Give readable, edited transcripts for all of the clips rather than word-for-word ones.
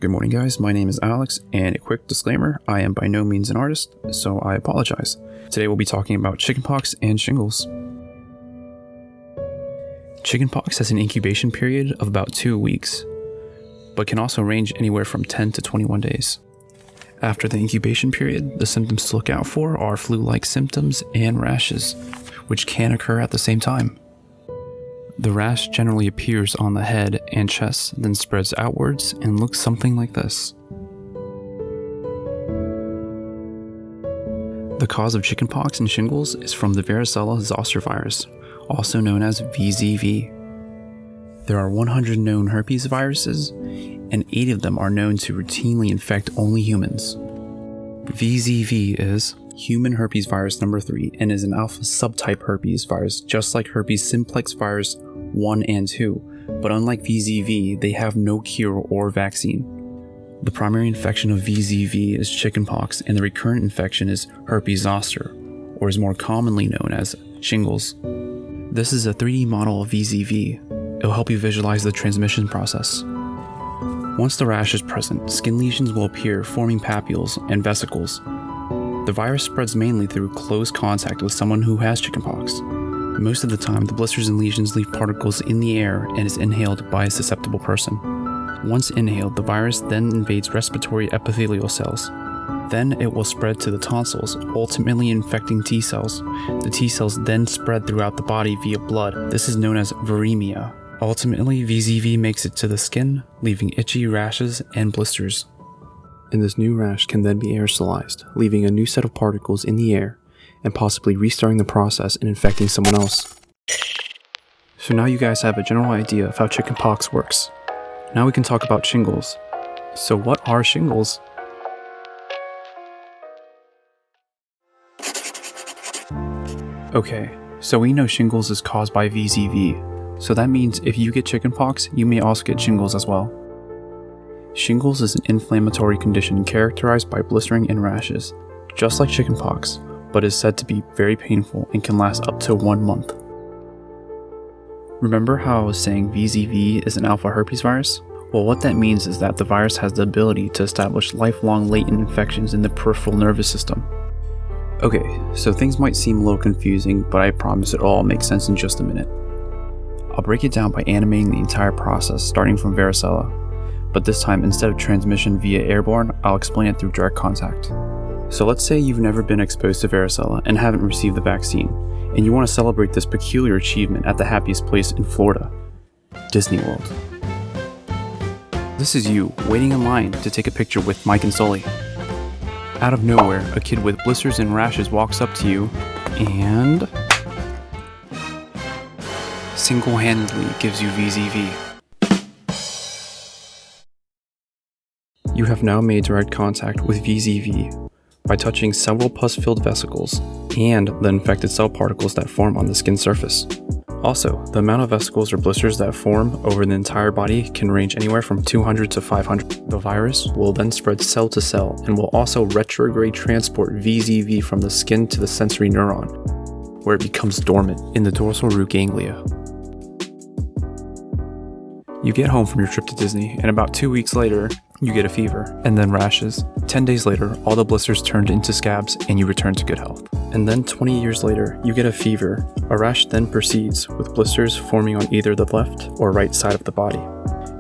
Good morning, guys. My name is Alex, and a quick disclaimer, I am by no means an artist, so I apologize. Today we'll be talking about chickenpox and shingles. Chickenpox has an incubation period of about 2 weeks, but can also range anywhere from 10 to 21 days. After the incubation period, the symptoms to look out for are flu-like symptoms and rashes, which can occur at the same time. The rash generally appears on the head and chest, then spreads outwards and looks something like this. The cause of chickenpox and shingles is from the varicella zoster virus, also known as VZV. There are 100 known herpes viruses, and 8 of them are known to routinely infect only humans. VZV is human herpes virus number 3 and is an alpha subtype herpes virus, just like herpes simplex virus 1 and 2, but unlike VZV, they have no cure or vaccine. The primary infection of VZV is chickenpox, and the recurrent infection is herpes zoster, or is more commonly known as shingles. This is a 3D model of VZV. It'll help you visualize the transmission process. Once the rash is present, skin lesions will appear, forming papules and vesicles. The virus spreads mainly through close contact with someone who has chickenpox. Most of the time, the blisters and lesions leave particles in the air and is inhaled by a susceptible person. Once inhaled, the virus then invades respiratory epithelial cells. Then it will spread to the tonsils, ultimately infecting T cells. The T cells then spread throughout the body via blood. This is known as viremia. Ultimately, VZV makes it to the skin, leaving itchy rashes and blisters. And this new rash can then be aerosolized, leaving a new set of particles in the air, and possibly restarting the process and infecting someone else. So now you guys have a general idea of how chickenpox works. Now we can talk about shingles. So what are shingles? Okay, so we know shingles is caused by VZV, so that means if you get chickenpox, you may also get shingles as well. Shingles is an inflammatory condition characterized by blistering and rashes, just like chickenpox, but is said to be very painful and can last up to 1 month. Remember how I was saying VZV is an alpha herpes virus? Well, what that means is that the virus has the ability to establish lifelong latent infections in the peripheral nervous system. Okay, so things might seem a little confusing, but I promise it all makes sense in just a minute. I'll break it down by animating the entire process, starting from varicella, but this time instead of transmission via airborne, I'll explain it through direct contact. So let's say you've never been exposed to varicella and haven't received the vaccine, and you want to celebrate this peculiar achievement at the happiest place in Florida, Disney World. This is you, waiting in line to take a picture with Mike and Sully. Out of nowhere, a kid with blisters and rashes walks up to you and single-handedly gives you VZV. You have now made direct contact with VZV by touching several pus-filled vesicles and the infected cell particles that form on the skin surface. Also, the amount of vesicles or blisters that form over the entire body can range anywhere from 200 to 500. The virus will then spread cell to cell and will also retrograde transport VZV from the skin to the sensory neuron, where it becomes dormant in the dorsal root ganglia. You get home from your trip to Disney, and about 2 weeks later, you get a fever, and then rashes. 10 days later, all the blisters turned into scabs, and you return to good health. And then 20 years later, you get a fever. A rash then proceeds, with blisters forming on either the left or right side of the body.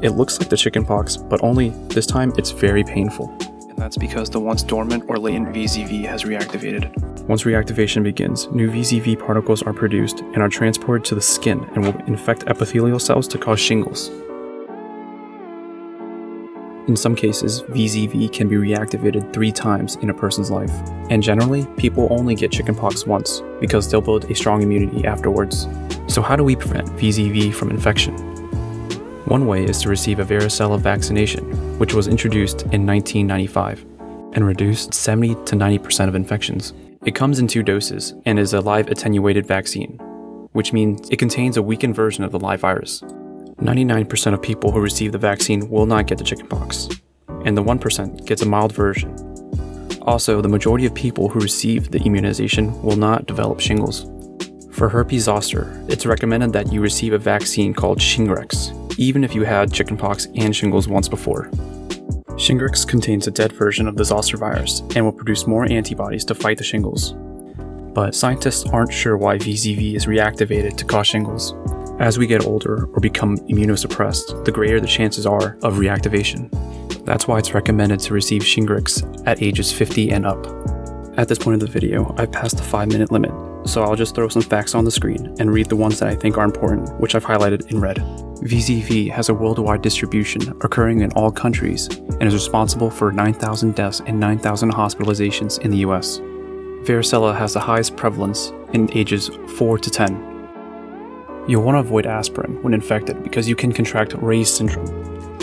It looks like the chickenpox, but only this time it's very painful. And that's because the once dormant or latent VZV has reactivated. Once reactivation begins, new VZV particles are produced and are transported to the skin and will infect epithelial cells to cause shingles. In some cases, VZV can be reactivated 3 times in a person's life, and generally, people only get chickenpox once because they'll build a strong immunity afterwards. So how do we prevent VZV from infection? One way is to receive a varicella vaccination, which was introduced in 1995, and reduced 70 to 90% of infections. It comes in 2 doses and is a live attenuated vaccine, which means it contains a weakened version of the live virus. 99% of people who receive the vaccine will not get the chickenpox, and the 1% gets a mild version. Also, the majority of people who receive the immunization will not develop shingles. For herpes zoster, it's recommended that you receive a vaccine called Shingrix, even if you had chickenpox and shingles once before. Shingrix contains a dead version of the zoster virus and will produce more antibodies to fight the shingles. But scientists aren't sure why VZV is reactivated to cause shingles. As we get older or become immunosuppressed, the greater the chances are of reactivation. That's why it's recommended to receive Shingrix at ages 50 and up. At this point of the video, I've passed the 5-minute limit, so I'll just throw some facts on the screen and read the ones that I think are important, which I've highlighted in red. VZV has a worldwide distribution occurring in all countries and is responsible for 9,000 deaths and 9,000 hospitalizations in the US. Varicella has the highest prevalence in ages 4 to 10. You'll want to avoid aspirin when infected because you can contract Ray's syndrome,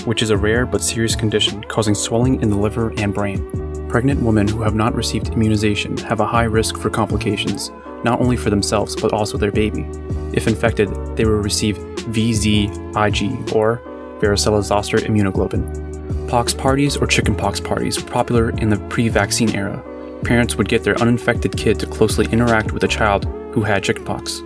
which is a rare but serious condition causing swelling in the liver and brain. Pregnant women who have not received immunization have a high risk for complications, not only for themselves but also their baby. If infected, they will receive VZIG, or varicella zoster immunoglobulin. Pox parties or chickenpox parties were popular in the pre-vaccine era. Parents would get their uninfected kid to closely interact with a child who had chickenpox.